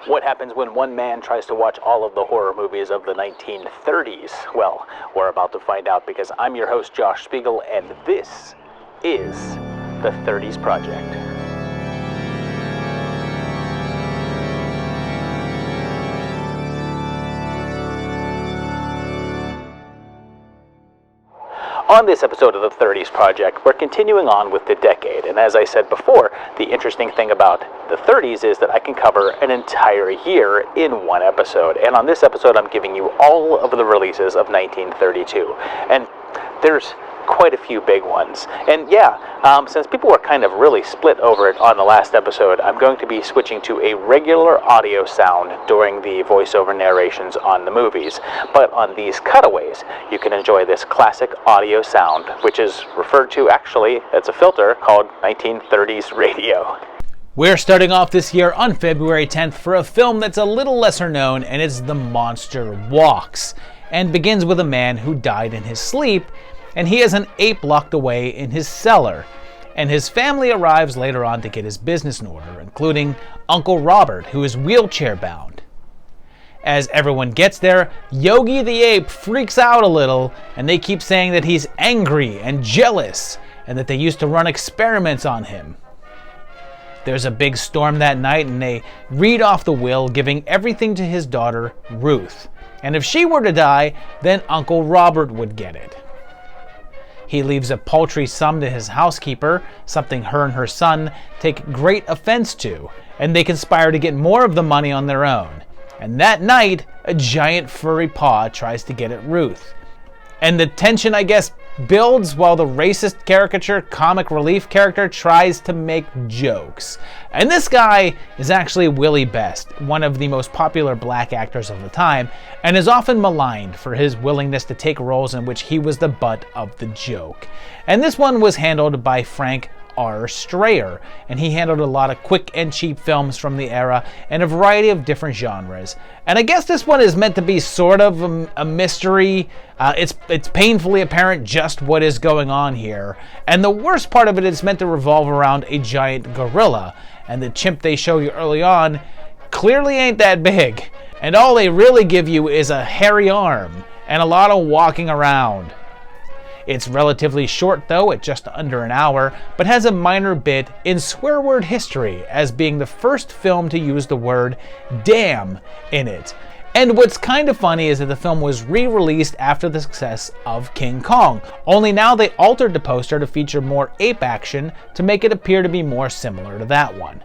What happens when one man tries to watch all of the horror movies of the 1930s? Well, we're about to find out because I'm your host, Josh Spiegel, and this is the 30s Project. On this episode of the 30s Project, we're continuing on with the decade, and as I said before, the interesting thing about the 30s is that I can cover an entire year in one episode, and on this episode I'm giving you all of the releases of 1932, and there's quite a few big ones. And since people were kind of really split over it on the last episode, I'm going to be switching to a regular audio sound during the voiceover narrations on the movies. But on these cutaways, you can enjoy this classic audio sound, which is referred to actually, it's a filter called 1930s radio. We're starting off this year on February 10th for a film that's a little lesser known, and it's The Monster Walks, and begins with a man who died in his sleep, and he has an ape locked away in his cellar, and his family arrives later on to get his business in order, including Uncle Robert, who is wheelchair bound. As everyone gets there, Yogi the ape freaks out a little, and they keep saying that he's angry and jealous, and that they used to run experiments on him. There's a big storm that night, and they read off the will, giving everything to his daughter, Ruth. And if she were to die, then Uncle Robert would get it. He leaves a paltry sum to his housekeeper, something her and her son take great offense to, and they conspire to get more of the money on their own. And that night, a giant furry paw tries to get at Ruth. And the tension, I guess, builds while the racist caricature comic relief character tries to make jokes. And this guy is actually Willie Best, one of the most popular black actors of the time, and is often maligned for his willingness to take roles in which he was the butt of the joke. And this one was handled by Frank R. Strayer, and he handled a lot of quick and cheap films from the era and a variety of different genres. And I guess this one is meant to be sort of a mystery. It's painfully apparent just what is going on here. And the worst part of it is meant to revolve around a giant gorilla, and the chimp they show you early on clearly ain't that big. And all they really give you is a hairy arm and a lot of walking around. It's relatively short though, at just under an hour, but has a minor bit in swear word history as being the first film to use the word damn in it. And what's kind of funny is that the film was re-released after the success of King Kong, only now they altered the poster to feature more ape action to make it appear to be more similar to that one.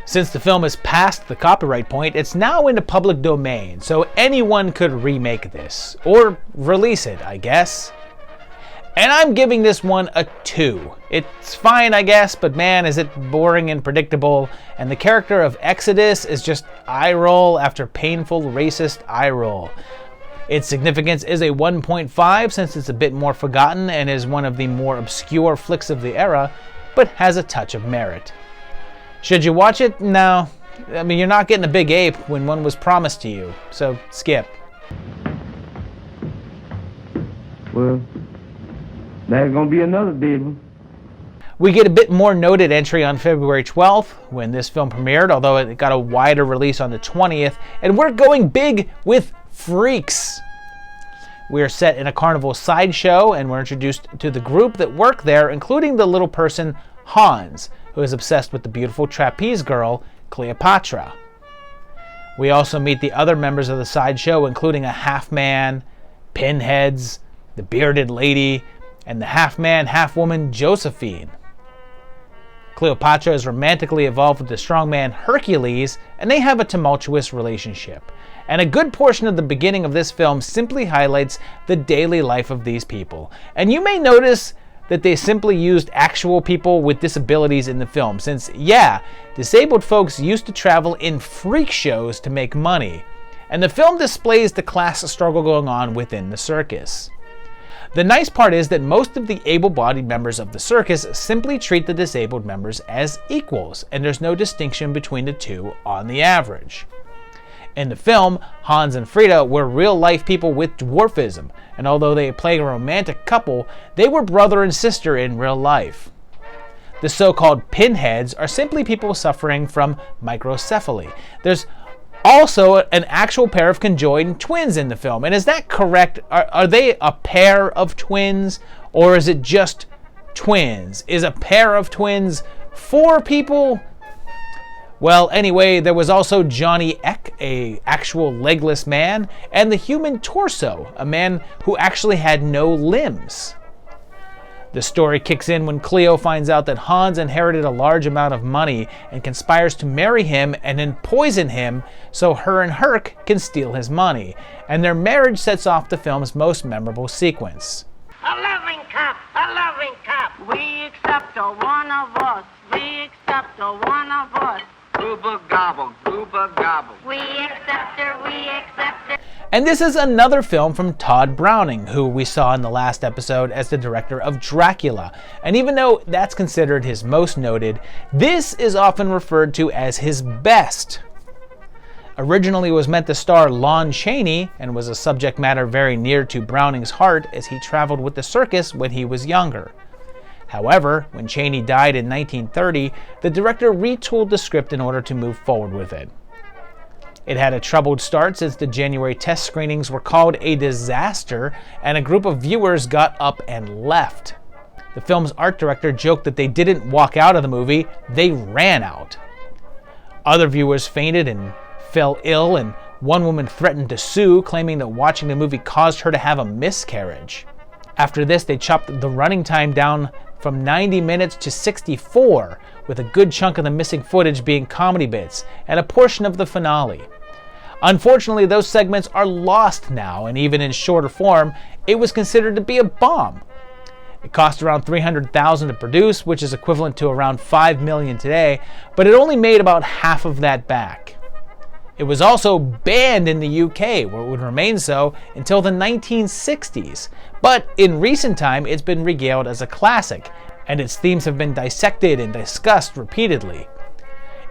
Since the film is past the copyright point, it's now in the public domain, so anyone could remake this, or release it, I guess. And I'm giving this one a 2. It's fine, I guess, but man, is it boring and predictable, and the character of Exodus is just eye roll after painful racist eye roll. Its significance is a 1.5 since it's a bit more forgotten and is one of the more obscure flicks of the era, but has a touch of merit. Should you watch it? No. I mean, you're not getting a big ape when one was promised to you, so skip. Well, there's gonna be another big one. We get a bit more noted entry on February 12th when this film premiered, although it got a wider release on the 20th, and we're going big with Freaks. We are set in a carnival sideshow, and we're introduced to the group that work there, including the little person Hans, who is obsessed with the beautiful trapeze girl, Cleopatra. We also meet the other members of the sideshow, including a half-man, pinheads, the bearded lady, and the half-man, half-woman Josephine. Cleopatra is romantically involved with the strongman Hercules, and they have a tumultuous relationship. And a good portion of the beginning of this film simply highlights the daily life of these people. And you may notice that they simply used actual people with disabilities in the film, since, disabled folks used to travel in freak shows to make money. And the film displays the class struggle going on within the circus. The nice part is that most of the able-bodied members of the circus simply treat the disabled members as equals, and there's no distinction between the two on the average. In the film, Hans and Frida were real-life people with dwarfism, and although they play a romantic couple, they were brother and sister in real life. The so-called pinheads are simply people suffering from microcephaly. There's also an actual pair of conjoined twins in the film. And is that correct? Are they a pair of twins, or is it just twins? Is a pair of twins 4 people? Well, anyway, there was also Johnny Eck, a actual legless man, and the Human Torso, a man who actually had no limbs. The story kicks in when Cleo finds out that Hans inherited a large amount of money and conspires to marry him and then poison him so her and Herc can steal his money. And their marriage sets off the film's most memorable sequence. A loving cup, we accept a one of us, we accept a one of us. Gooba gobble, gooba gobble. We accept her, we accept her. And this is another film from Todd Browning, who we saw in the last episode as the director of Dracula. And even though that's considered his most noted, this is often referred to as his best. Originally was meant to star Lon Chaney and was a subject matter very near to Browning's heart as he traveled with the circus when he was younger. However, when Chaney died in 1930, the director retooled the script in order to move forward with it. It had a troubled start since the January test screenings were called a disaster and a group of viewers got up and left. The film's art director joked that they didn't walk out of the movie, they ran out. Other viewers fainted and fell ill, and one woman threatened to sue, claiming that watching the movie caused her to have a miscarriage. After this, they chopped the running time down from 90 minutes to 64, with a good chunk of the missing footage being comedy bits, and a portion of the finale. Unfortunately, those segments are lost now, and even in shorter form, it was considered to be a bomb. It cost around $300,000 to produce, which is equivalent to around $5 million today, but it only made about half of that back. It was also banned in the UK, where it would remain so until the 1960s, but in recent time it's been regaled as a classic, and its themes have been dissected and discussed repeatedly.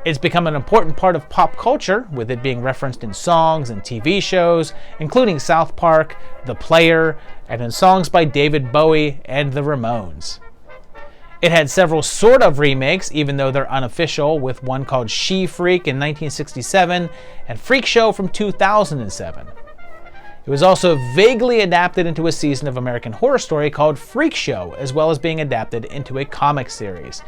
It's become an important part of pop culture, with it being referenced in songs and TV shows, including South Park, The Player, and in songs by David Bowie and the Ramones. It had several sort of remakes, even though they're unofficial, with one called She Freak in 1967 and Freak Show from 2007. It was also vaguely adapted into a season of American Horror Story called Freak Show, as well as being adapted into a comic series.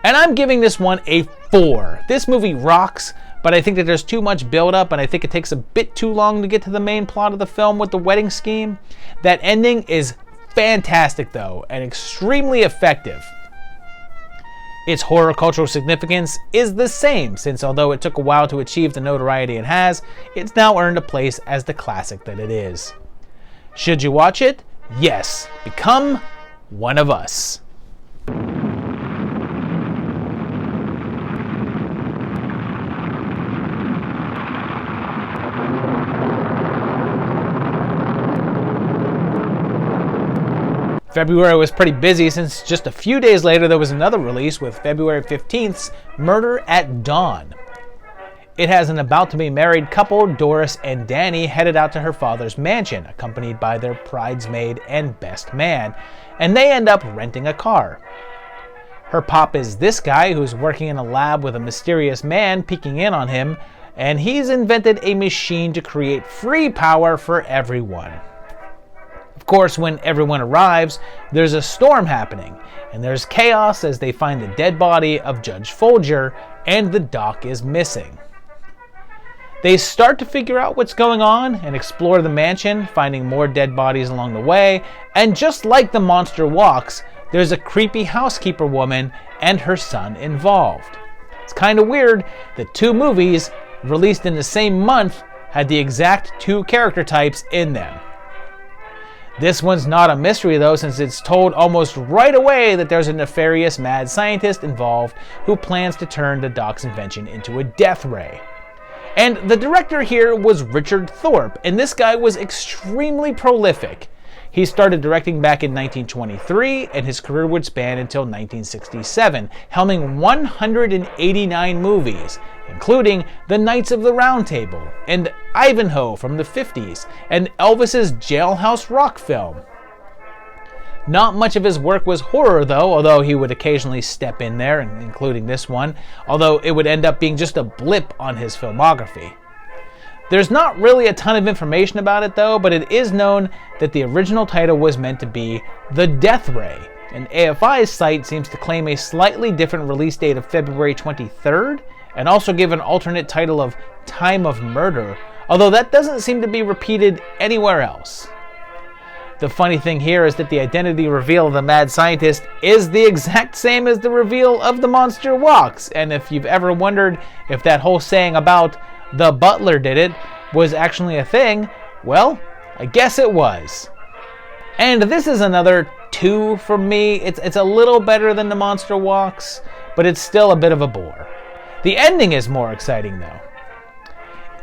And I'm giving this one a 4. This movie rocks, but I think that there's too much build-up, and I think it takes a bit too long to get to the main plot of the film with the wedding scheme. That ending is fantastic though, and extremely effective. Its horror cultural significance is the same, since although it took a while to achieve the notoriety it has, it's now earned a place as the classic that it is. Should you watch it? Yes. Become one of us. February was pretty busy since just a few days later there was another release with February 15th's Murder at Dawn. It has an about-to-be-married couple, Doris and Danny, headed out to her father's mansion, accompanied by their bridesmaid and best man, and they end up renting a car. Her pop is this guy who's working in a lab with a mysterious man peeking in on him, and he's invented a machine to create free power for everyone. Of course, when everyone arrives, there's a storm happening, and there's chaos as they find the dead body of Judge Folger, and the doc is missing. They start to figure out what's going on and explore the mansion, finding more dead bodies along the way, and just like The Monster Walks, there's a creepy housekeeper woman and her son involved. It's kind of weird that 2 movies, released in the same month, had the exact 2 character types in them. This one's not a mystery though, since it's told almost right away that there's a nefarious mad scientist involved who plans to turn the doc's invention into a death ray. And the director here was Richard Thorpe, and this guy was extremely prolific. He started directing back in 1923, and his career would span until 1967, helming 189 movies, including The Knights of the Round Table, and Ivanhoe from the 50s, and Elvis's Jailhouse Rock film. Not much of his work was horror though, although he would occasionally step in there, including this one, although it would end up being just a blip on his filmography. There's not really a ton of information about it though, but it is known that the original title was meant to be The Death Ray, and AFI's site seems to claim a slightly different release date of February 23rd, and also give an alternate title of Time of Murder, although that doesn't seem to be repeated anywhere else. The funny thing here is that the identity reveal of the mad scientist is the exact same as the reveal of The Monster Walks, and if you've ever wondered if that whole saying about the butler did it was actually a thing, well, I guess it was. And this is another 2 for me. It's a little better than The Monster Walks, but it's still a bit of a bore. The ending is more exciting though.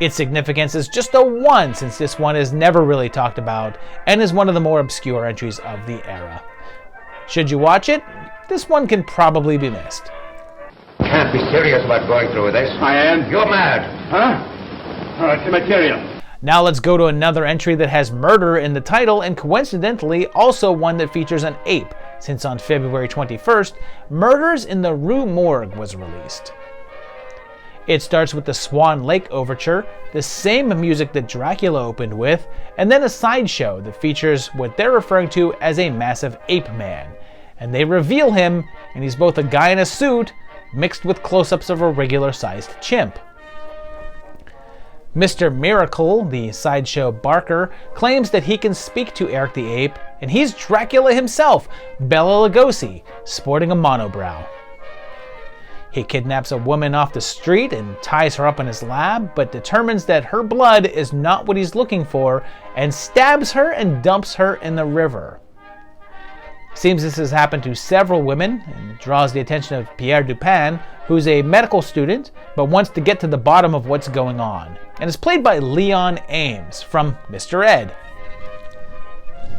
Its significance is just a 1 since this one is never really talked about and is one of the more obscure entries of the era. Should you watch it, this one can probably be missed. Can't be serious about going through with this. I am. You're mad. Huh? All right, the material. Now let's go to another entry that has murder in the title and coincidentally also one that features an ape, since on February 21st, Murders in the Rue Morgue was released. It starts with the Swan Lake Overture, the same music that Dracula opened with, and then a sideshow that features what they're referring to as a massive ape man. And they reveal him, and he's both a guy in a suit, mixed with close-ups of a regular-sized chimp. Mr. Miracle, the sideshow barker, claims that he can speak to Eric the Ape, and he's Dracula himself, Bela Lugosi, sporting a monobrow. He kidnaps a woman off the street and ties her up in his lab, but determines that her blood is not what he's looking for, and stabs her and dumps her in the river. Seems this has happened to several women, and draws the attention of Pierre Dupin, who's a medical student, but wants to get to the bottom of what's going on, and is played by Leon Ames from Mr. Ed.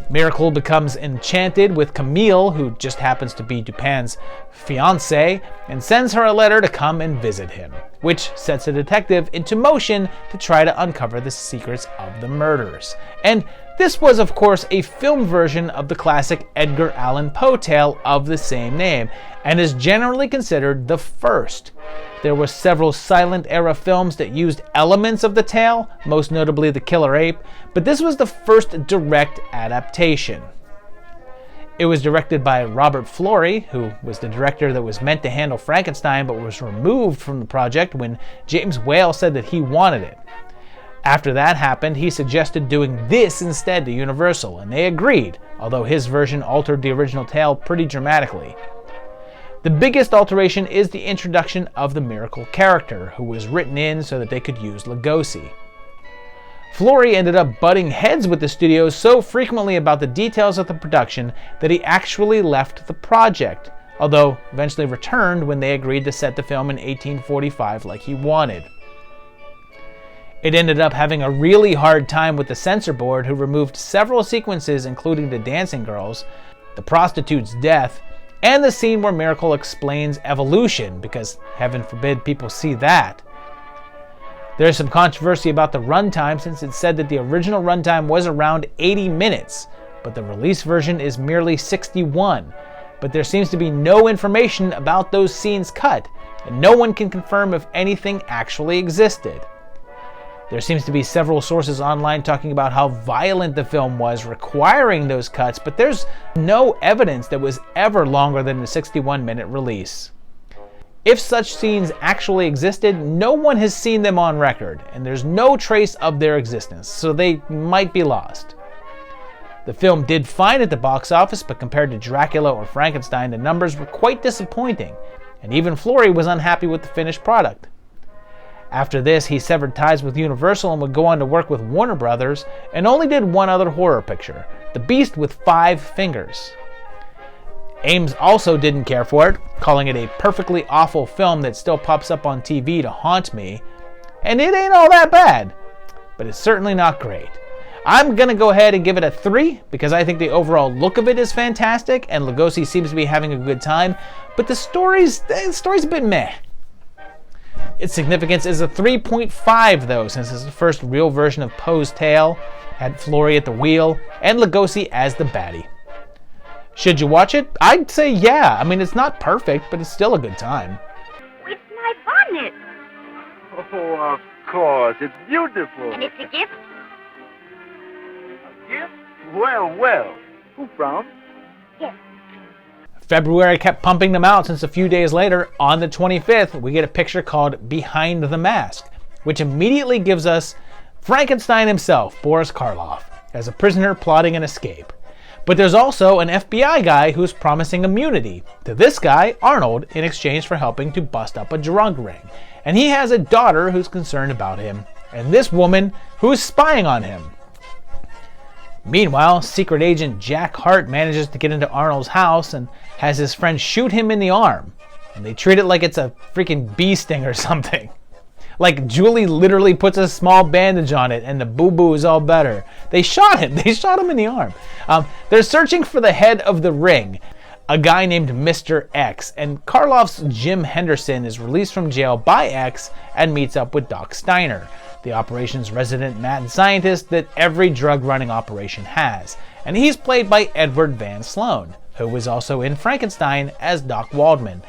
Miracle becomes enchanted with Camille, who just happens to be Dupin's fiancée, and sends her a letter to come and visit him, which sets a detective into motion to try to uncover the secrets of the murders. And this was, of course, a film version of the classic Edgar Allan Poe tale of the same name, and is generally considered the first. There were several silent-era films that used elements of the tale, most notably The Killer Ape, but this was the first direct adaptation. It was directed by Robert Florey, who was the director that was meant to handle Frankenstein but was removed from the project when James Whale said that he wanted it. After that happened, he suggested doing this instead to Universal, and they agreed, although his version altered the original tale pretty dramatically. The biggest alteration is the introduction of the Miracle character, who was written in so that they could use Lugosi. Florey ended up butting heads with the studio so frequently about the details of the production that he actually left the project, although eventually returned when they agreed to set the film in 1845 like he wanted. It ended up having a really hard time with the censor board, who removed several sequences including the dancing girls, the prostitute's death, and the scene where Miracle explains evolution, because heaven forbid people see that. There's some controversy about the runtime, since it's said that the original runtime was around 80 minutes, but the release version is merely 61. But there seems to be no information about those scenes cut, and no one can confirm if anything actually existed. There seems to be several sources online talking about how violent the film was, requiring those cuts, but there's no evidence that was ever longer than the 61-minute release. If such scenes actually existed, no one has seen them on record, and there's no trace of their existence, so they might be lost. The film did fine at the box office, but compared to Dracula or Frankenstein, the numbers were quite disappointing, and even Florey was unhappy with the finished product. After this, he severed ties with Universal and would go on to work with Warner Brothers, and only did one other horror picture, The Beast with 5 Fingers. Ames also didn't care for it, calling it a perfectly awful film that still pops up on TV to haunt me, and it ain't all that bad, but it's certainly not great. I'm gonna go ahead and give it a 3, because I think the overall look of it is fantastic, and Lugosi seems to be having a good time, but the story's a bit meh. Its significance is a 3.5 though, since it's the first real version of Poe's tale, had Florey at the wheel, and Lugosi as the baddie. Should you watch it? I'd say yeah. I mean, it's not perfect, but it's still a good time. It's my bonnet. Oh, of course. It's beautiful. And it's a gift? A gift? Well, well. Who from? Yes. February kept pumping them out since a few days later, on the 25th, we get a picture called Behind the Mask, which immediately gives us Frankenstein himself, Boris Karloff, as a prisoner plotting an escape. But there's also an FBI guy who's promising immunity to this guy, Arnold, in exchange for helping to bust up a drug ring. And he has a daughter who's concerned about him, and this woman who's spying on him. Meanwhile, secret agent Jack Hart manages to get into Arnold's house and has his friend shoot him in the arm. And they treat it like it's a freaking bee sting or something. Like Julie literally puts a small bandage on it and the boo-boo is all better. They shot him. They shot him in the arm. They're searching for the head of the ring, a guy named Mr. X. And Karloff's Jim Henderson is released from jail by X and meets up with Doc Steiner, the operation's resident mad scientist that every drug-running operation has. And he's played by Edward Van Sloan, who was also in Frankenstein as Doc Waldman,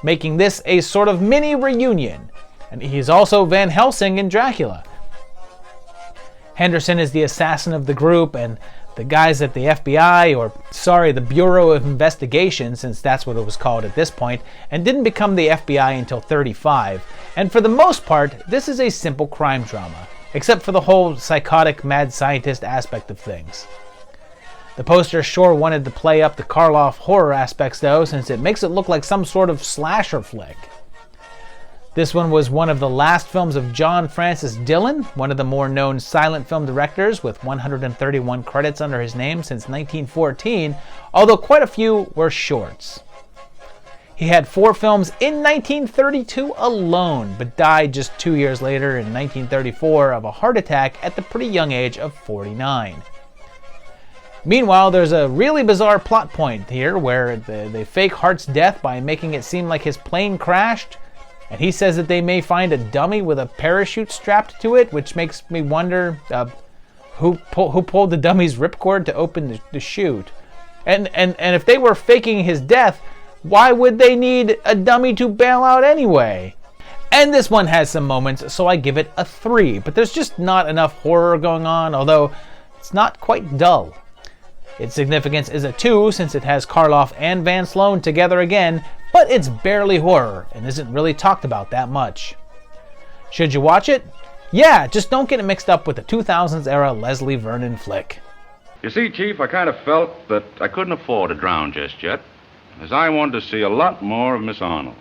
making this a sort of mini reunion. And he's also Van Helsing in Dracula. Henderson is the assassin of the group, and the guys at the FBI, the Bureau of Investigation, since that's what it was called at this point, and didn't become the FBI until 35. And for the most part, this is a simple crime drama, except for the whole psychotic mad scientist aspect of things. The poster sure wanted to play up the Karloff horror aspects though, since it makes it look like some sort of slasher flick. This one was one of the last films of John Francis Dillon, one of the more known silent film directors with 131 credits under his name since 1914, although quite a few were shorts. He had 4 films in 1932 alone, but died just 2 years later in 1934 of a heart attack at the pretty young age of 49. Meanwhile, there's a really bizarre plot point here where they fake Hart's death by making it seem like his plane crashed. And he says that they may find a dummy with a parachute strapped to it, which makes me wonder who pulled the dummy's ripcord to open the chute. And if they were faking his death, why would they need a dummy to bail out anyway? And this one has some moments, so I give it a 3. But there's just not enough horror going on, although it's not quite dull. Its significance is a 2 since it has Karloff and Van Sloan together again, but it's barely horror and isn't really talked about that much. Should you watch it? Yeah, just don't get it mixed up with the 2000s era Leslie Vernon flick. You see, Chief, I kind of felt that I couldn't afford to drown just yet, as I wanted to see a lot more of Miss Arnold.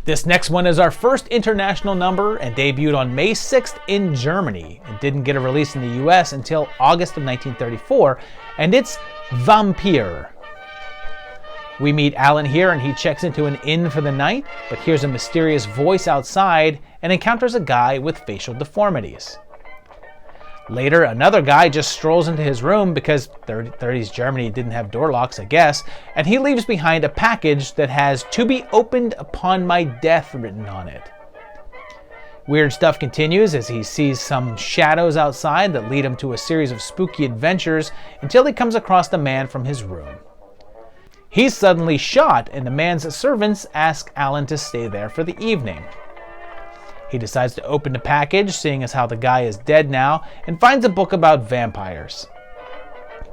This next one is our first international number and debuted on May 6th in Germany and didn't get a release in the US until August of 1934, and it's Vampir. We meet Alan here and he checks into an inn for the night, but hears a mysterious voice outside and encounters a guy with facial deformities. Later, another guy just strolls into his room because 30s Germany didn't have door locks, I guess, and he leaves behind a package that has "To be opened upon my death" written on it. Weird stuff continues as he sees some shadows outside that lead him to a series of spooky adventures until he comes across the man from his room. He's suddenly shot, and the man's servants ask Alan to stay there for the evening. He decides to open the package, seeing as how the guy is dead now, and finds a book about vampires.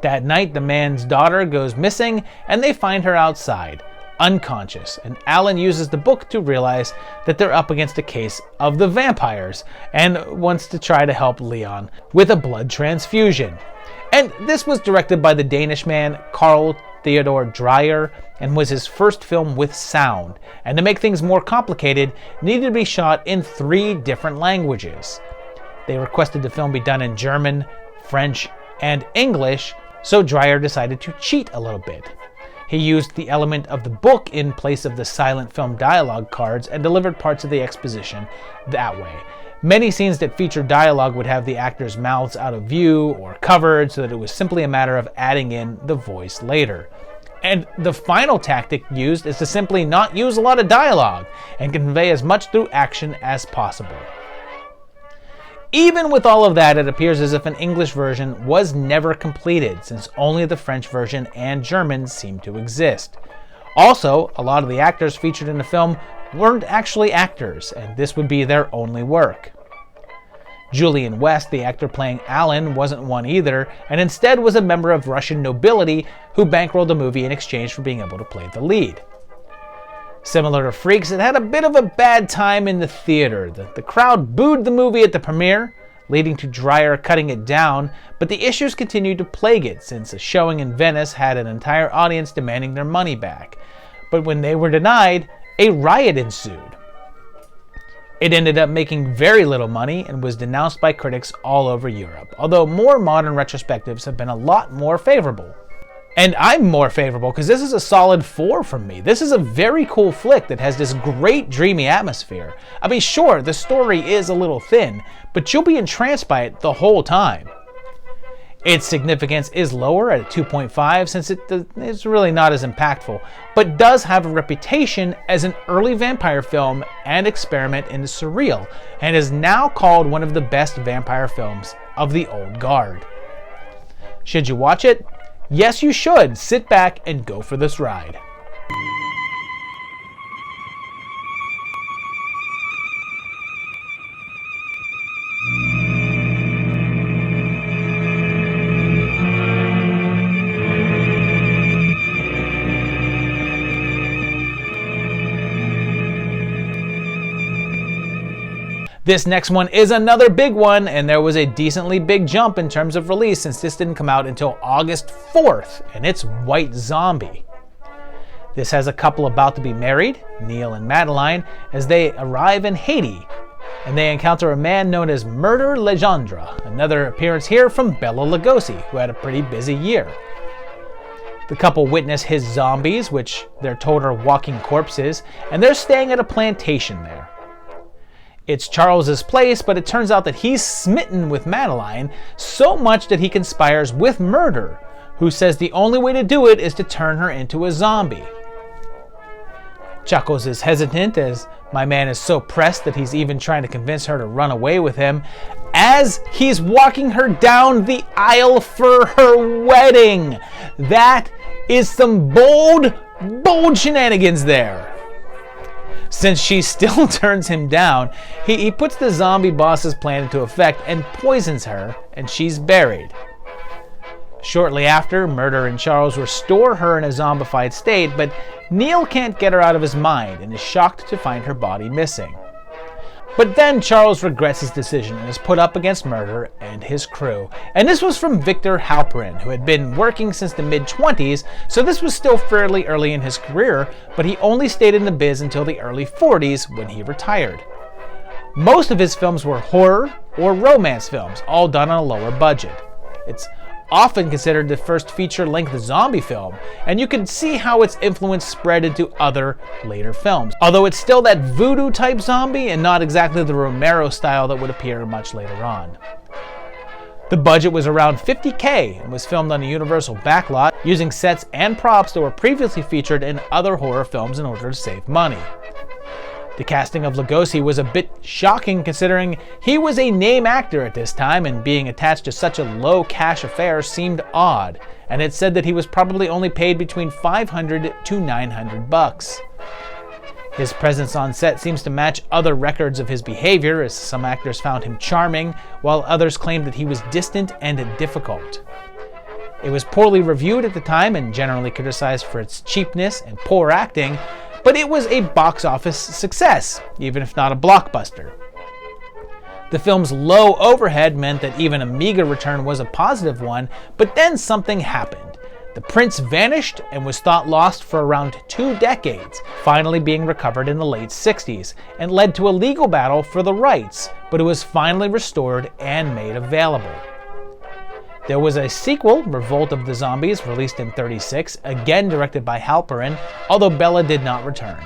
That night, the man's daughter goes missing, and they find her outside, unconscious, and Alan uses the book to realize that they're up against a case of the vampires, and wants to try to help Leon with a blood transfusion. And this was directed by the Danish man Carl Theodor Dreyer and was his first film with sound, and to make things more complicated, needed to be shot in 3 different languages. They requested the film be done in German, French, and English, so Dreyer decided to cheat a little bit. He used the element of the book in place of the silent film dialogue cards and delivered parts of the exposition that way. Many scenes that featured dialogue would have the actors' mouths out of view or covered, so that it was simply a matter of adding in the voice later. And the final tactic used is to simply not use a lot of dialogue and convey as much through action as possible. Even with all of that, it appears as if an English version was never completed, since only the French version and German seem to exist. Also, a lot of the actors featured in the film weren't actually actors, and this would be their only work. Julian West, the actor playing Alan, wasn't one either, and instead was a member of Russian nobility who bankrolled the movie in exchange for being able to play the lead. Similar to Freaks, it had a bit of a bad time in the theater. The crowd booed the movie at the premiere, leading to Dreyer cutting it down, but the issues continued to plague it since a showing in Venice had an entire audience demanding their money back. But when they were denied, a riot ensued. It ended up making very little money and was denounced by critics all over Europe, although more modern retrospectives have been a lot more favorable. And I'm more favorable because this is a solid 4 from me. This is a very cool flick that has this great dreamy atmosphere. I mean, sure, the story is a little thin, but you'll be entranced by it the whole time. Its significance is lower at a 2.5 since it's really not as impactful, but does have a reputation as an early vampire film and experiment in the surreal, and is now called one of the best vampire films of the old guard. Should you watch it? Yes, you should. Sit back and go for this ride. This next one is another big one, and there was a decently big jump in terms of release since this didn't come out until August 4th, and it's White Zombie. This has a couple about to be married, Neil and Madeline, as they arrive in Haiti, and they encounter a man known as Murder Legendre, another appearance here from Bela Lugosi, who had a pretty busy year. The couple witness his zombies, which they're told are walking corpses, and they're staying at a plantation there. It's Charles's place, but it turns out that he's smitten with Madeline so much that he conspires with Murder, who says the only way to do it is to turn her into a zombie. Chuckles is hesitant as my man is so pressed that he's even trying to convince her to run away with him as he's walking her down the aisle for her wedding. That is some bold shenanigans there. Since she still turns him down, he puts the zombie boss's plan into effect and poisons her, and she's buried. Shortly after, Murder and Charles restore her in a zombified state, but Neil can't get her out of his mind and is shocked to find her body missing. But then Charles regrets his decision and is put up against Murder and his crew. And this was from Victor Halperin, who had been working since the mid-20s, so this was still fairly early in his career, but he only stayed in the biz until the early 40s when he retired. Most of his films were horror or romance films, all done on a lower budget. It's often considered the first feature-length zombie film, and you can see how its influence spread into other later films. Although it's still that voodoo-type zombie and not exactly the Romero style that would appear much later on. The budget was around $50,000 and was filmed on a Universal backlot using sets and props that were previously featured in other horror films in order to save money. The casting of Lugosi was a bit shocking considering he was a name actor at this time, and being attached to such a low cash affair seemed odd, and it said that he was probably only paid between $500 to $900. His presence on set seems to match other records of his behavior, as some actors found him charming, while others claimed that he was distant and difficult. It was poorly reviewed at the time and generally criticized for its cheapness and poor acting, but it was a box office success, even if not a blockbuster. The film's low overhead meant that even a meager return was a positive one, but then something happened. The prince vanished and was thought lost for around 2 decades, finally being recovered in the late 60s, and led to a legal battle for the rights, but it was finally restored and made available. There was a sequel, Revolt of the Zombies, released in '36, again directed by Halperin, although Bela did not return.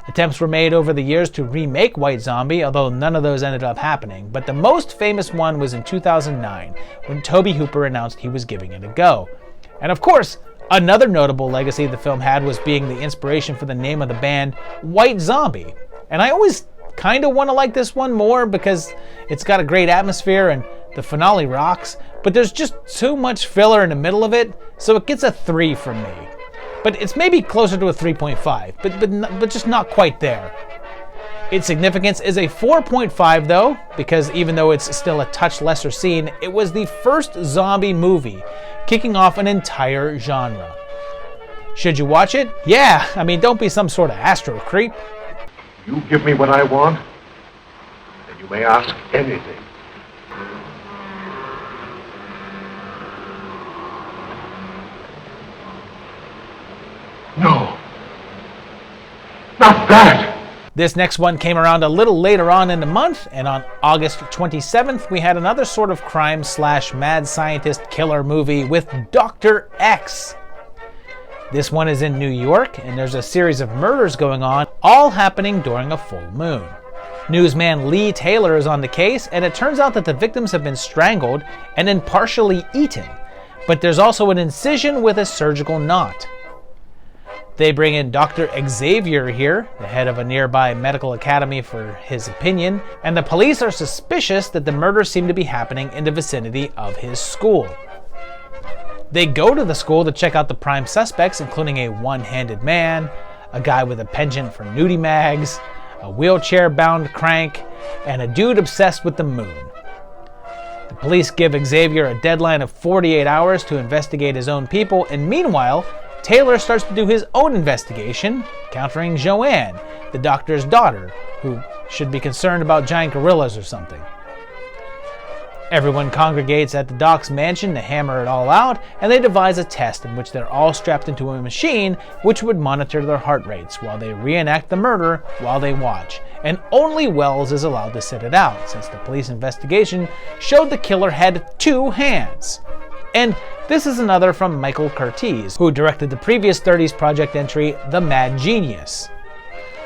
Attempts were made over the years to remake White Zombie, although none of those ended up happening, but the most famous one was in 2009, when Tobe Hooper announced he was giving it a go. And of course, another notable legacy the film had was being the inspiration for the name of the band, White Zombie. And I always kind of want to like this one more because It's got a great atmosphere and the finale rocks, but there's just too much filler in the middle of it, so it gets a 3 from me. But it's maybe closer to a 3.5, but just not quite there. Its significance is a 4.5 though, because even though it's still a touch lesser seen, it was the first zombie movie, kicking off an entire genre. Should you watch it? Yeah, I mean, don't be some sort of astro creep. You give me what I want, and you may ask anything. No. Not that! This next one came around a little later on in the month, and on August 27th, we had another sort of crime/mad scientist killer movie with Dr. X. This one is in New York, and there's a series of murders going on, all happening during a full moon. Newsman Lee Taylor is on the case, and it turns out that the victims have been strangled and then partially eaten, but there's also an incision with a surgical knot. They bring in Dr. Xavier here, the head of a nearby medical academy, for his opinion, and the police are suspicious that the murders seem to be happening in the vicinity of his school. They go to the school to check out the prime suspects, including a one-handed man, a guy with a penchant for nudie mags, a wheelchair-bound crank, and a dude obsessed with the moon. The police give Xavier a deadline of 48 hours to investigate his own people, and meanwhile, Taylor starts to do his own investigation, encountering Joanne, the doctor's daughter, who should be concerned about giant gorillas or something. Everyone congregates at the doc's mansion to hammer it all out, and they devise a test in which they're all strapped into a machine which would monitor their heart rates while they reenact the murder while they watch. And only Wells is allowed to sit it out, since the police investigation showed the killer had 2 hands. And this is another from Michael Curtiz, who directed the previous 30s project entry, The Mad Genius.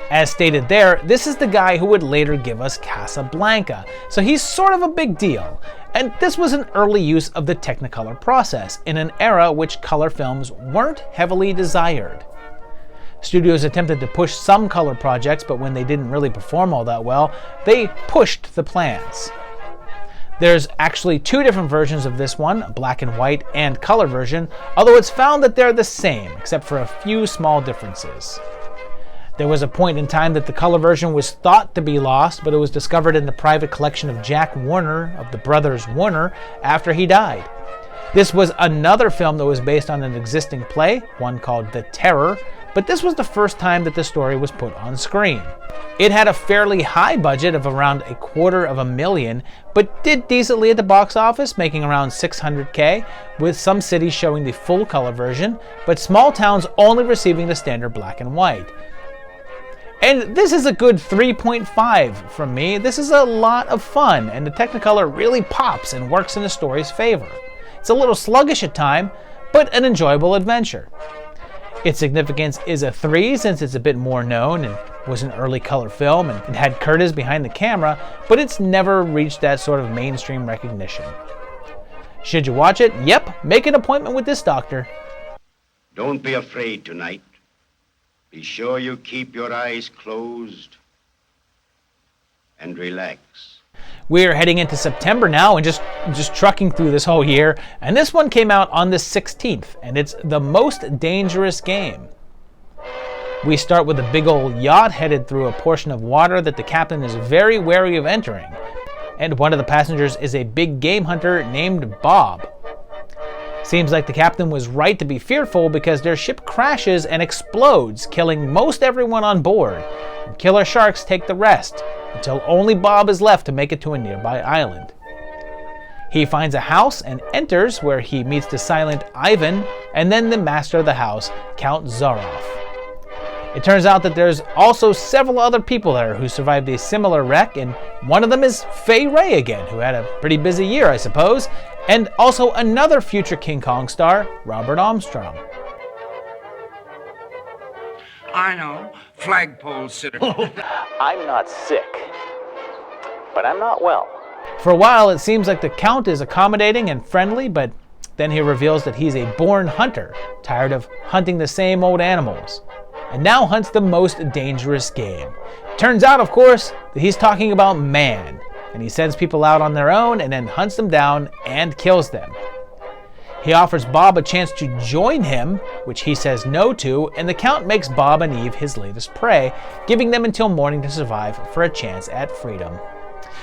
As stated there, this is the guy who would later give us Casablanca, so he's sort of a big deal. And this was an early use of the Technicolor process, in an era which color films weren't heavily desired. Studios attempted to push some color projects, but when they didn't really perform all that well, they pushed the plans. There's actually 2 different versions of this one, a black and white and color version, although it's found that they're the same, except for a few small differences. There was a point in time that the color version was thought to be lost, but it was discovered in the private collection of Jack Warner, of the brothers Warner, after he died. This was another film that was based on an existing play, one called The Terror, but this was the first time that the story was put on screen. It had a fairly high budget of around $250,000, but did decently at the box office, making around $600K, with some cities showing the full color version, but small towns only receiving the standard black and white. And this is a good 3.5 from me. This is a lot of fun, and the Technicolor really pops and works in the story's favor. It's a little sluggish at times, but an enjoyable adventure. Its significance is a 3 since it's a bit more known and was an early color film and had Curtiz behind the camera, but it's never reached that sort of mainstream recognition. Should you watch it? Yep, make an appointment with this doctor. Don't be afraid tonight. Be sure you keep your eyes closed and relax. We're heading into September now and just trucking through this whole year, and this one came out on the 16th, and it's The Most Dangerous Game. We start with a big old yacht headed through a portion of water that the captain is very wary of entering, and one of the passengers is a big game hunter named Bob. Seems like the captain was right to be fearful because their ship crashes and explodes, killing most everyone on board, and killer sharks take the rest, until only Bob is left to make it to a nearby island. He finds a house and enters, where he meets the silent Ivan and then the master of the house, Count Zaroff. It turns out that there's also several other people there who survived a similar wreck, and one of them is Fay Wray again, who had a pretty busy year, I suppose, and also another future King Kong star, Robert Armstrong. I know, flagpole sitter. I'm not sick, but I'm not well. For a while, it seems like the Count is accommodating and friendly, but then he reveals that he's a born hunter, tired of hunting the same old animals, and now hunts the most dangerous game. Turns out, of course, that he's talking about man, and he sends people out on their own and then hunts them down and kills them. He offers Bob a chance to join him, which he says no to, and the Count makes Bob and Eve his latest prey, giving them until morning to survive for a chance at freedom.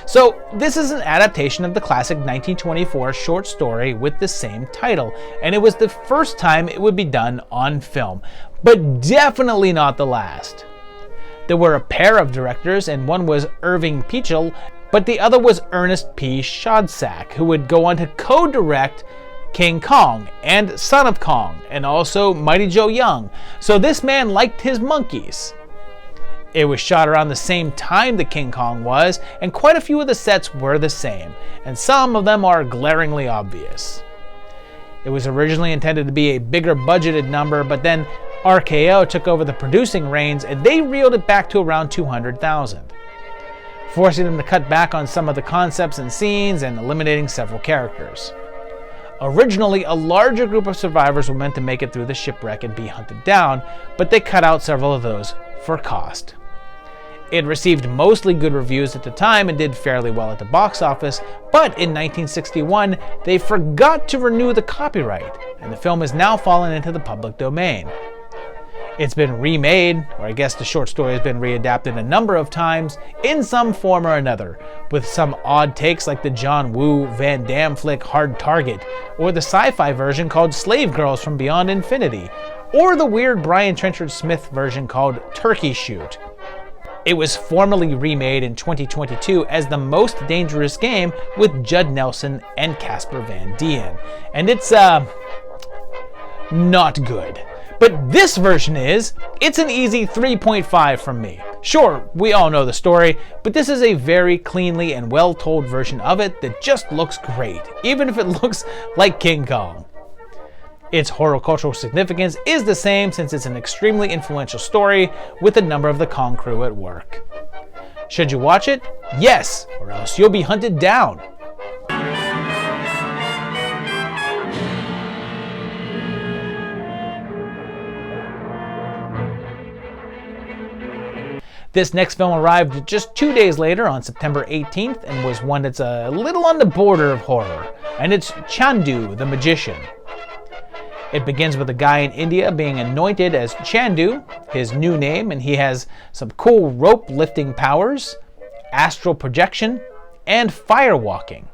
So this is an adaptation of the classic 1924 short story with the same title, and it was the first time it would be done on film, but definitely not the last. There were a pair of directors, and one was Irving Pichel, but the other was Ernest P. Schoedsack, who would go on to co-direct King Kong and Son of Kong, and also Mighty Joe Young, so this man liked his monkeys. It was shot around the same time that King Kong was, and quite a few of the sets were the same, and some of them are glaringly obvious. It was originally intended to be a bigger budgeted number, but then RKO took over the producing reins and they reeled it back to around $200,000, forcing them to cut back on some of the concepts and scenes and eliminating several characters. Originally, a larger group of survivors were meant to make it through the shipwreck and be hunted down, but they cut out several of those for cost. It received mostly good reviews at the time and did fairly well at the box office, but in 1961, they forgot to renew the copyright, and the film has now fallen into the public domain. It's been remade, or I guess the short story has been readapted a number of times in some form or another, with some odd takes like the John Woo Van Damme flick Hard Target, or the sci-fi version called Slave Girls from Beyond Infinity, or the weird Brian Trenchard Smith version called Turkey Shoot. It was formally remade in 2022 as The Most Dangerous Game with Judd Nelson and Casper Van Dien, and it's not good. But this version it's an easy 3.5 from me. Sure, we all know the story, but this is a very cleanly and well-told version of it that just looks great, even if it looks like King Kong. Its horticultural significance is the same since it's an extremely influential story with a number of the Kong crew at work. Should you watch it? Yes, or else you'll be hunted down. This next film arrived just 2 days later on September 18th and was one that's a little on the border of horror, and it's Chandu The Magician. It begins with a guy in India being anointed as Chandu, his new name, and he has some cool rope lifting powers, astral projection, and fire walking.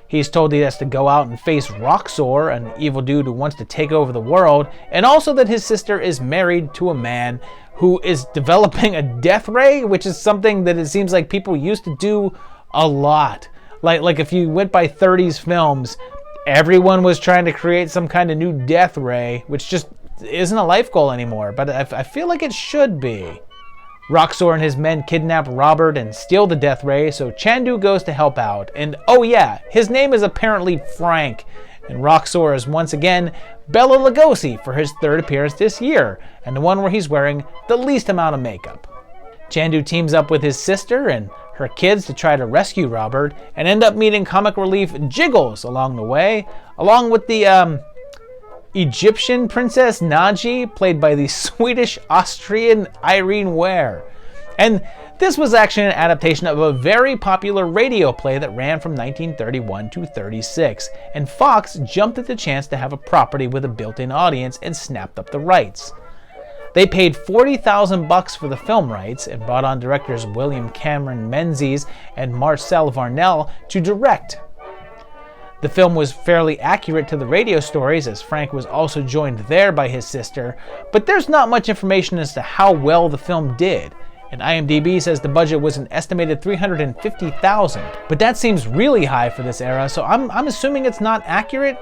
He's told he has to go out and face Roxor, an evil dude who wants to take over the world, and also that his sister is married to a man who is developing a death ray, which is something that it seems like people used to do a lot. Like if you went by 30s films, everyone was trying to create some kind of new death ray, which just isn't a life goal anymore, but I feel like it should be. Roxor and his men kidnap Robert and steal the death ray, so Chandu goes to help out. And oh yeah, his name is apparently Frank, and Roxor is once again Bela Lugosi for his third appearance this year, and the one where he's wearing the least amount of makeup. Chandu teams up with his sister and her kids to try to rescue Robert, and end up meeting comic relief Jiggles along the way, along with the Egyptian princess Naji, played by the Swedish-Austrian Irene Ware. And this was actually an adaptation of a very popular radio play that ran from 1931 to 36, and Fox jumped at the chance to have a property with a built-in audience and snapped up the rights. They paid $40,000 for the film rights and brought on directors William Cameron Menzies and Marcel Varnell to direct. The film was fairly accurate to the radio stories, as Frank was also joined there by his sister, but there's not much information as to how well the film did. And IMDb says the budget was an estimated $350,000, but that seems really high for this era, so I'm assuming it's not accurate.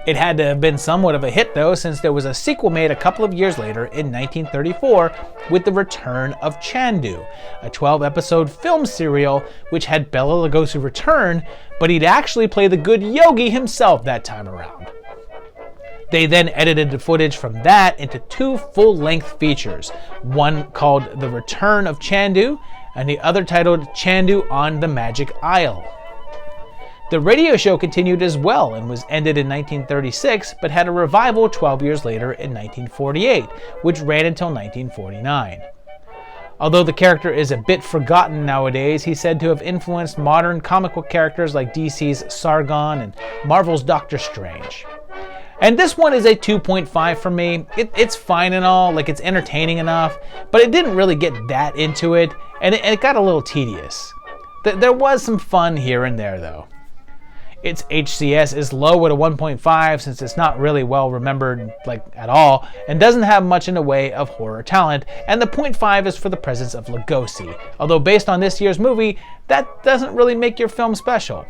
It had to have been somewhat of a hit though, since there was a sequel made a couple of years later in 1934 with The Return of Chandu, a 12-episode film serial which had Bela Lugosi return, but he'd actually play the good Yogi himself that time around. They then edited the footage from that into 2 full-length features, one called The Return of Chandu, and the other titled Chandu on the Magic Isle. The radio show continued as well and was ended in 1936, but had a revival 12 years later in 1948, which ran until 1949. Although the character is a bit forgotten nowadays, he's said to have influenced modern comic book characters like DC's Sargon and Marvel's Doctor Strange. And this one is a 2.5 for me. It's fine and all, like it's entertaining enough, but it didn't really get that into it, and it got a little tedious. There was some fun here and there though. Its HCS is low at a 1.5 since it's not really well remembered like at all and doesn't have much in the way of horror talent, and the 0.5 is for the presence of Lugosi, although based on this year's movie, that doesn't really make your film special.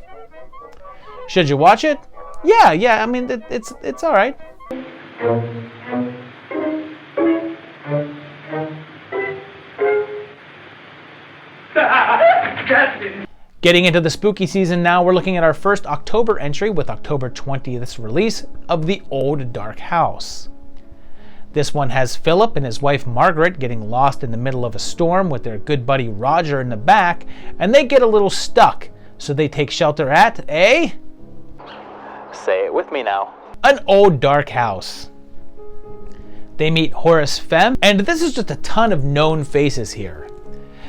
Should you watch it? Yeah, I mean, it's all right. Getting into the spooky season now, we're looking at our first October entry with October 20th's release of The Old Dark House. This one has Philip and his wife Margaret getting lost in the middle of a storm with their good buddy Roger in the back, and they get a little stuck, so they take shelter at a... Say it with me now. An old dark house. They meet Horace Femme, and this is just a ton of known faces here.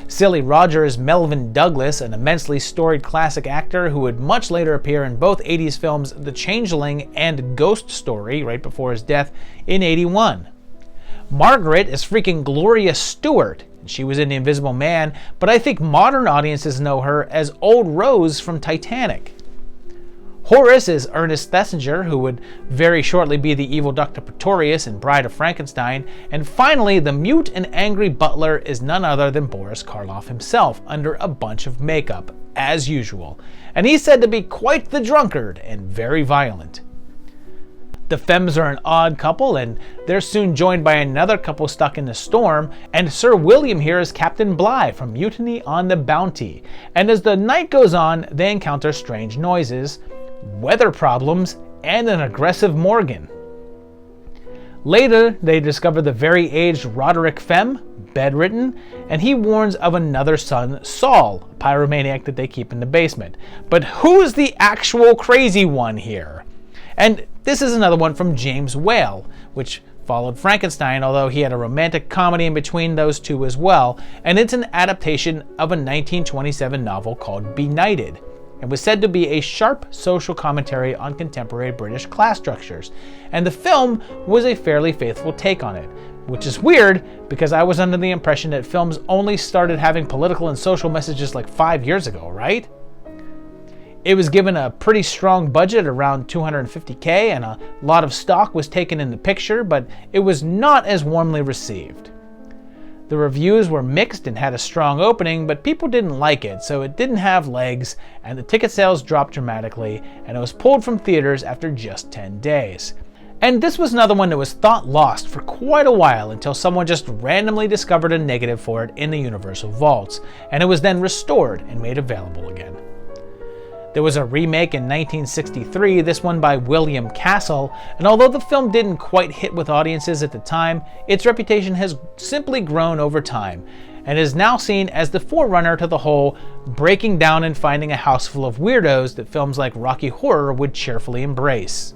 Silly Roger is Melvin Douglas, an immensely storied classic actor who would much later appear in both 80s films The Changeling and Ghost Story right before his death in '81. Margaret is freaking Gloria Stewart. She was in The Invisible Man, but I think modern audiences know her as Old Rose from Titanic. Horace is Ernest Thesiger, who would very shortly be the evil Dr. Pretorius in Bride of Frankenstein, and finally the mute and angry butler is none other than Boris Karloff himself, under a bunch of makeup, as usual, and he's said to be quite the drunkard and very violent. The Femmes are an odd couple, and they're soon joined by another couple stuck in the storm, and Sir William here is Captain Bligh from Mutiny on the Bounty, and as the night goes on, they encounter strange noises, weather problems, and an aggressive Morgan. Later, they discover the very aged Roderick Femme, bedridden, and he warns of another son, Saul, a pyromaniac that they keep in the basement. But who's the actual crazy one here? And this is another one from James Whale, which followed Frankenstein, although he had a romantic comedy in between those two as well, and it's an adaptation of a 1927 novel called Benighted, and was said to be a sharp social commentary on contemporary British class structures, and the film was a fairly faithful take on it, which is weird because I was under the impression that films only started having political and social messages like 5 years ago, right? It was given a pretty strong budget, around $250K, and a lot of stock was taken in the picture, but it was not as warmly received. The reviews were mixed and had a strong opening, but people didn't like it, so it didn't have legs, and the ticket sales dropped dramatically, and it was pulled from theaters after just 10 days. And this was another one that was thought lost for quite a while until someone just randomly discovered a negative for it in the Universal Vaults, and it was then restored and made available again. There was a remake in 1963, this one by William Castle, and although the film didn't quite hit with audiences at the time, its reputation has simply grown over time, and is now seen as the forerunner to the whole breaking down and finding a house full of weirdos that films like Rocky Horror would cheerfully embrace.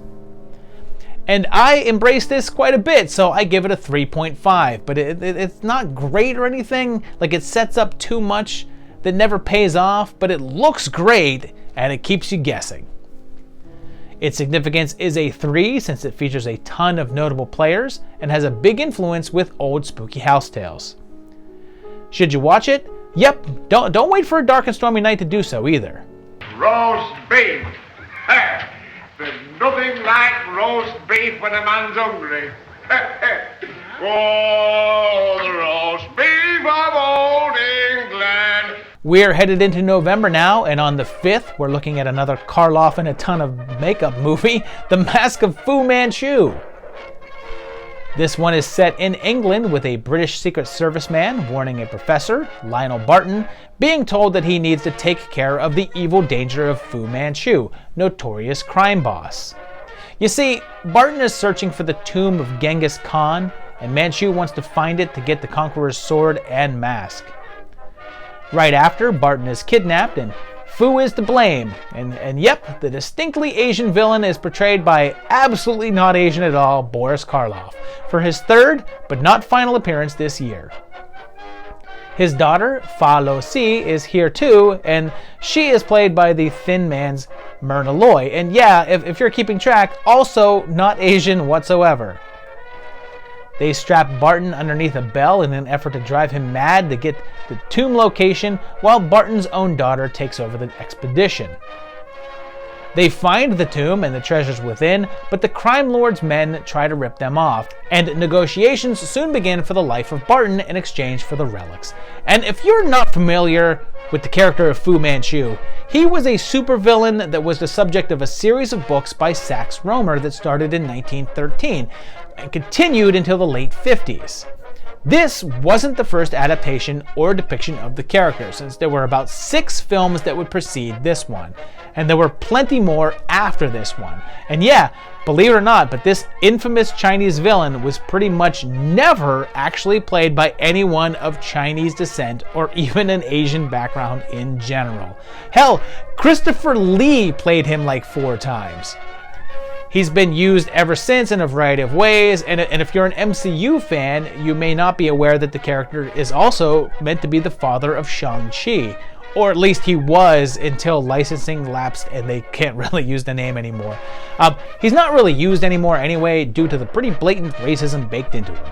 And I embrace this quite a bit, so I give it a 3.5, but it's not great or anything, like it sets up too much that never pays off, but it looks great, and it keeps you guessing. Its significance is a 3 since it features a ton of notable players and has a big influence with old spooky house tales. Should you watch it? Yep, don't wait for a dark and stormy night to do so either. Roast beef. There's nothing like roast beef when a man's hungry. Oh, the roast beef of old England. We're headed into November now, and on the 5th, we're looking at another Karloff and a ton of makeup movie, The Mask of Fu Manchu. This one is set in England with a British Secret Service man warning a professor, Lionel Barton, being told that he needs to take care of the evil danger of Fu Manchu, notorious crime boss. You see, Barton is searching for the tomb of Genghis Khan, and Manchu wants to find it to get the Conqueror's sword and mask. Right after, Barton is kidnapped and Fu is to blame, and yep, the distinctly Asian villain is portrayed by absolutely not Asian at all, Boris Karloff, for his third but not final appearance this year. His daughter, Fa Lo Si, is here too, and she is played by the Thin Man's Myrna Loy. And yeah, if you're keeping track, also not Asian whatsoever. They strap Barton underneath a bell in an effort to drive him mad to get the tomb location, while Barton's own daughter takes over the expedition. They find the tomb and the treasures within, but the crime lord's men try to rip them off, and negotiations soon begin for the life of Barton in exchange for the relics. And if you're not familiar with the character of Fu Manchu, he was a supervillain that was the subject of a series of books by Sax Rohmer that started in 1913 and continued until the late 50s. This wasn't the first adaptation or depiction of the character, since there were about 6 films that would precede this one, and there were plenty more after this one. And yeah, believe it or not, but this infamous Chinese villain was pretty much never actually played by anyone of Chinese descent or even an Asian background in general. Hell, Christopher Lee played him like 4 times. He's been used ever since in a variety of ways, and if you're an MCU fan, you may not be aware that the character is also meant to be the father of Shang-Chi, or at least he was until licensing lapsed and they can't really use the name anymore. He's not really used anymore anyway due to the pretty blatant racism baked into him.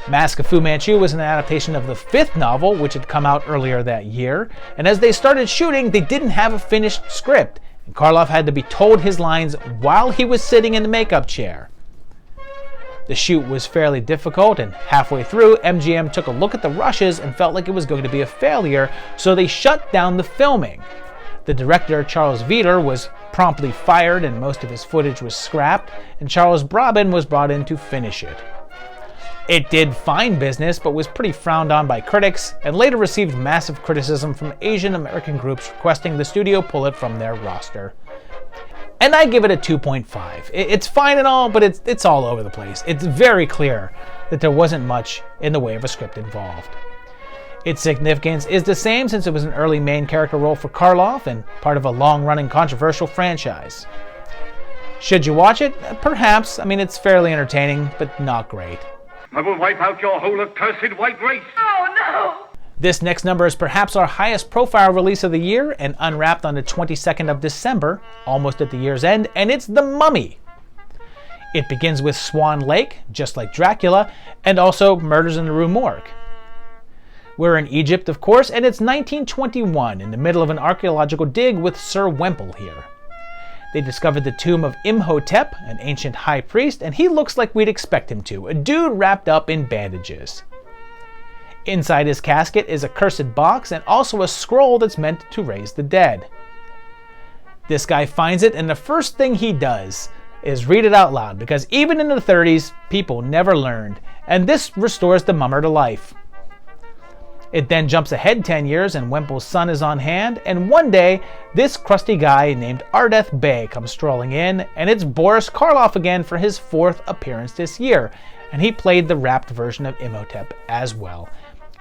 Mask of Fu Manchu was an adaptation of the 5th novel, which had come out earlier that year, and as they started shooting, they didn't have a finished script, and Karloff had to be told his lines while he was sitting in the makeup chair. The shoot was fairly difficult, and halfway through, MGM took a look at the rushes and felt like it was going to be a failure, so they shut down the filming. The director, Charles Vietor, was promptly fired and most of his footage was scrapped, and Charles Brabin was brought in to finish it. It did fine business, but was pretty frowned on by critics, and later received massive criticism from Asian American groups requesting the studio pull it from their roster. And I give it a 2.5. It's fine and all, but it's all over the place. It's very clear that there wasn't much in the way of a script involved. Its significance is the same since it was an early main character role for Karloff and part of a long-running controversial franchise. Should you watch it? Perhaps. I mean, it's fairly entertaining, but not great. I will wipe out your whole accursed white race. Oh, no! This next number is perhaps our highest profile release of the year and unwrapped on the 22nd of December, almost at the year's end, and it's The Mummy. It begins with Swan Lake, just like Dracula, and also Murders in the Rue Morgue. We're in Egypt, of course, and it's 1921, in the middle of an archaeological dig with Sir Wemple here. They discovered the tomb of Imhotep, an ancient high priest, and he looks like we'd expect him to, a dude wrapped up in bandages. Inside his casket is a cursed box and also a scroll that's meant to raise the dead. This guy finds it, and the first thing he does is read it out loud, because even in the 30s, people never learned, and this restores the mummer to life. It then jumps ahead 10 years, and Wemple's son is on hand, and one day, this crusty guy named Ardeth Bey comes strolling in, and it's Boris Karloff again for his 4th appearance this year, and he played the wrapped version of Imhotep as well.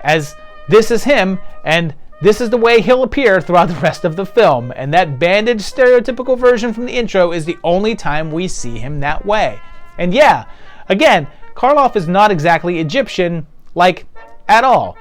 As this is him, and this is the way he'll appear throughout the rest of the film, and that bandaged stereotypical version from the intro is the only time we see him that way. And yeah, again, Karloff is not exactly Egyptian, like, at all.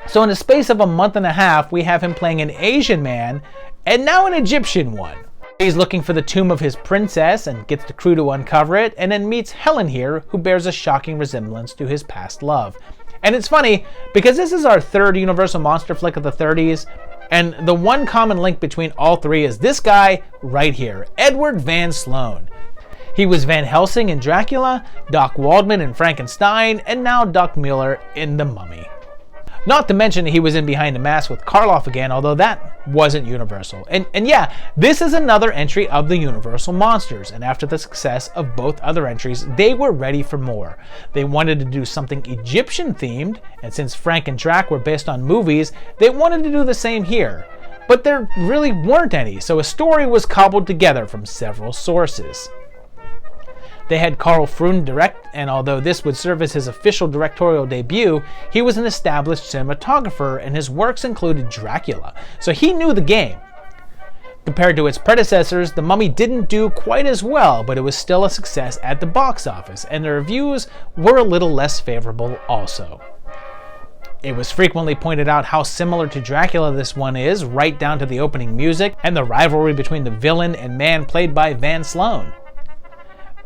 So in the space of a month and a half, we have him playing an Asian man, and now an Egyptian one. He's looking for the tomb of his princess and gets the crew to uncover it, and then meets Helen here, who bears a shocking resemblance to his past love. And it's funny, because this is our 3rd Universal monster flick of the 30s, and the one common link between all 3 is this guy right here, Edward Van Sloan. He was Van Helsing in Dracula, Doc Waldman in Frankenstein, and now Doc Mueller in The Mummy. Not to mention he was in Behind the Mask with Karloff again, although that wasn't Universal. And yeah, this is another entry of the Universal monsters, and after the success of both other entries, they were ready for more. They wanted to do something Egyptian themed, and since Frank and Drac were based on movies, they wanted to do the same here. But there really weren't any, so a story was cobbled together from several sources. They had Carl Frun direct, and although this would serve as his official directorial debut, he was an established cinematographer and his works included Dracula, so he knew the game. Compared to its predecessors, The Mummy didn't do quite as well, but it was still a success at the box office, and the reviews were a little less favorable also. It was frequently pointed out how similar to Dracula this one is, right down to the opening music and the rivalry between the villain and man played by Van Sloan.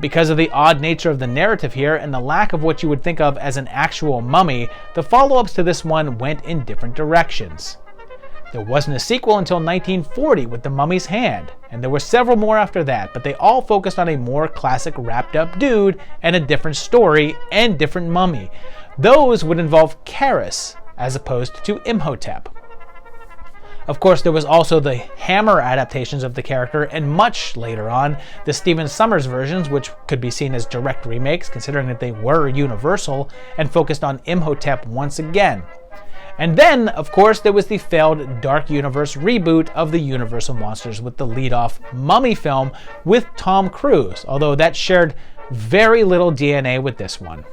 Because of the odd nature of the narrative here and the lack of what you would think of as an actual mummy, the follow-ups to this one went in different directions. There wasn't a sequel until 1940 with The Mummy's Hand, and there were several more after that, but they all focused on a more classic wrapped-up dude and a different story and different mummy. Those would involve Karis, as opposed to Imhotep. Of course, there was also the Hammer adaptations of the character, and much later on, the Stephen Sommers versions, which could be seen as direct remakes, considering that they were Universal, and focused on Imhotep once again. And then, of course, there was the failed Dark Universe reboot of the Universal Monsters with the lead-off Mummy film with Tom Cruise, although that shared very little DNA with this one.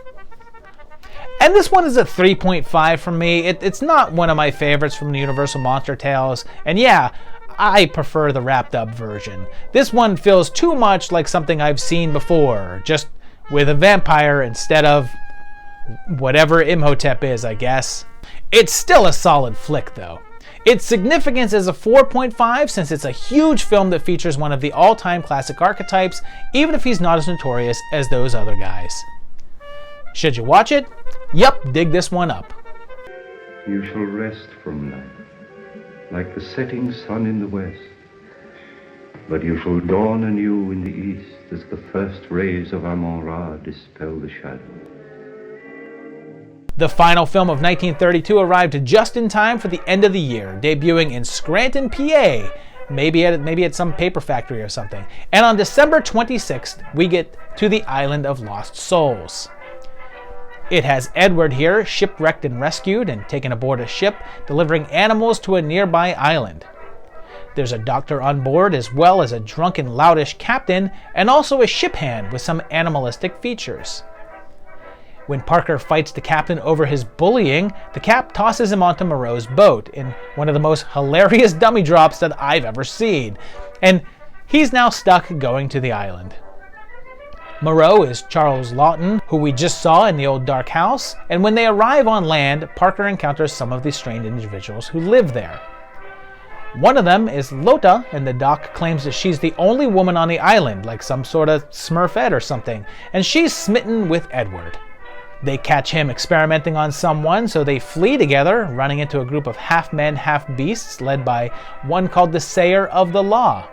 And this one is a 3.5 from me. It's not one of my favorites from the Universal Monster Tales, and yeah, I prefer the wrapped-up version. This one feels too much like something I've seen before, just with a vampire instead of whatever Imhotep is, I guess. It's still a solid flick, though. Its significance is a 4.5 since it's a huge film that features one of the all-time classic archetypes, even if he's not as notorious as those other guys. Should you watch it? Yup, dig this one up. You shall rest from life, like the setting sun in the west. But you shall dawn anew in the east, as the first rays of Amon-Ra dispel the shadow. The final film of 1932 arrived just in time for the end of the year, debuting in Scranton, PA, maybe at some paper factory or something. And on December 26th, we get to the Island of Lost Souls. It has Edward here, shipwrecked and rescued and taken aboard a ship, delivering animals to a nearby island. There's a doctor on board, as well as a drunken, loutish captain, and also a ship hand with some animalistic features. When Parker fights the captain over his bullying, the Cap tosses him onto Moreau's boat in one of the most hilarious dummy drops that I've ever seen. And he's now stuck going to the island. Moreau is Charles Lawton, who we just saw in the old dark house, and when they arrive on land, Parker encounters some of the strange individuals who live there. One of them is Lota, and the doc claims that she's the only woman on the island, like some sort of Smurfette or something, and she's smitten with Edward. They catch him experimenting on someone, so they flee together, running into a group of half-men, half-beasts led by one called the Sayer of the Law.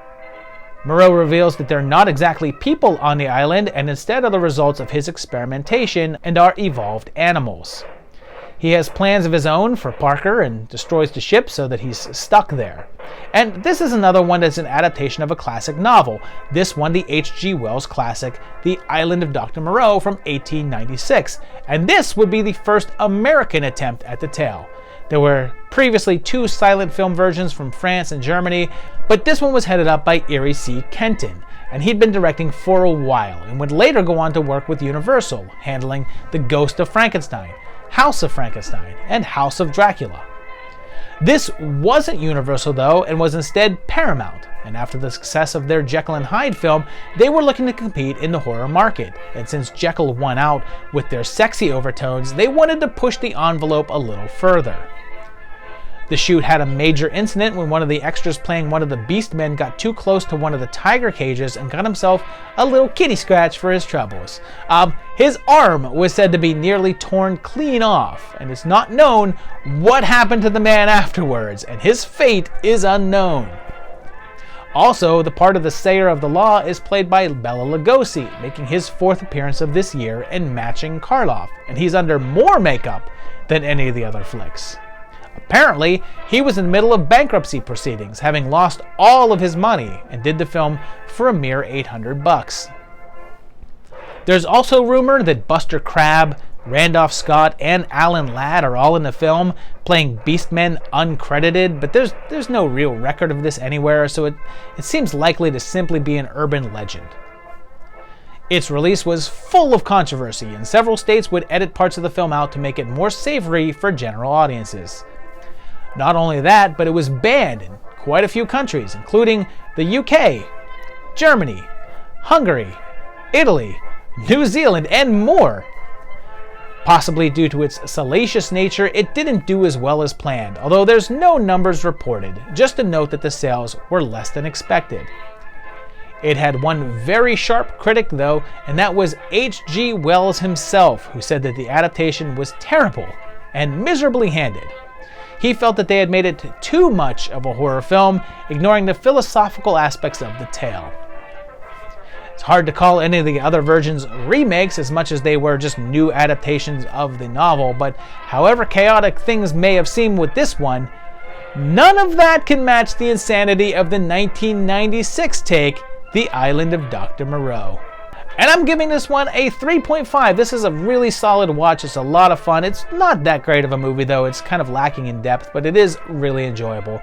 Moreau reveals that they're not exactly people on the island and instead are the results of his experimentation and are evolved animals. He has plans of his own for Parker and destroys the ship so that he's stuck there. And this is another one that's an adaptation of a classic novel, this one the H.G. Wells classic, The Island of Dr. Moreau from 1896, and this would be the first American attempt at the tale. There were previously 2 silent film versions from France and Germany, but this one was headed up by Erie C. Kenton, and he'd been directing for a while and would later go on to work with Universal, handling The Ghost of Frankenstein, House of Frankenstein, and House of Dracula. This wasn't Universal though, and was instead Paramount, and after the success of their Jekyll and Hyde film, they were looking to compete in the horror market, and since Jekyll won out with their sexy overtones, they wanted to push the envelope a little further. The shoot had a major incident when one of the extras playing one of the Beastmen got too close to one of the tiger cages and got himself a little kitty scratch for his troubles. His arm was said to be nearly torn clean off, and it's not known what happened to the man afterwards, and his fate is unknown. Also, the part of the Sayer of the Law is played by Bela Lugosi, making his 4th appearance of this year and matching Karloff, and he's under more makeup than any of the other flicks. Apparently, he was in the middle of bankruptcy proceedings, having lost all of his money, and did the film for a mere $800. There's also rumor that Buster Crabbe, Randolph Scott, and Alan Ladd are all in the film, playing Beastmen uncredited, but there's no real record of this anywhere, so it seems likely to simply be an urban legend. Its release was full of controversy, and several states would edit parts of the film out to make it more savory for general audiences. Not only that, but it was banned in quite a few countries, including the UK, Germany, Hungary, Italy, New Zealand, and more. Possibly due to its salacious nature, it didn't do as well as planned, although there's no numbers reported, just a note that the sales were less than expected. It had one very sharp critic though, and that was H.G. Wells himself, who said that the adaptation was terrible and miserably handed. He felt that they had made it too much of a horror film, ignoring the philosophical aspects of the tale. It's hard to call any of the other versions remakes as much as they were just new adaptations of the novel, but however chaotic things may have seemed with this one, none of that can match the insanity of the 1996 take, The Island of Dr. Moreau. And I'm giving this one a 3.5. This is a really solid watch. It's a lot of fun. It's not that great of a movie though. It's kind of lacking in depth, but it is really enjoyable.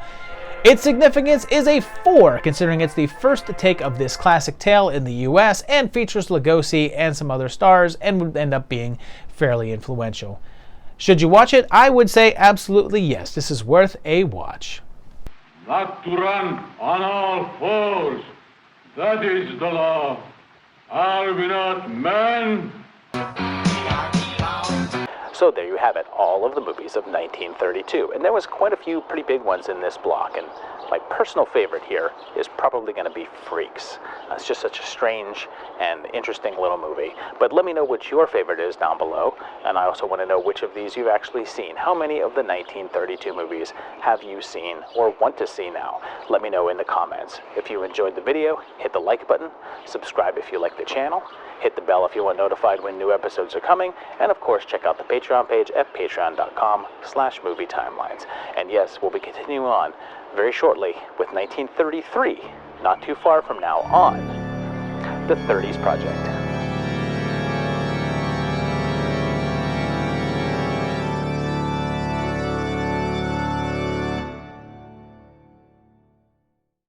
Its significance is a 4, considering it's the first take of this classic tale in the US and features Lugosi and some other stars and would end up being fairly influential. Should you watch it? I would say absolutely yes. This is worth a watch. Not to run on all fours. That is the law. Are we not men? So there you have it, all of the movies of 1932. And there was quite a few pretty big ones in this block. And my personal favorite here is probably going to be Freaks. It's just such a strange and interesting little movie. But let me know what your favorite is down below. And I also want to know which of these you've actually seen. How many of the 1932 movies have you seen or want to see now? Let me know in the comments. If you enjoyed the video, hit the like button, subscribe if you like the channel, hit the bell if you want notified when new episodes are coming, and of course check out the Patreon page at patreon.com/movietimelines. And yes, we'll be continuing on very shortly with 1933, not too far from now on The 30s Project.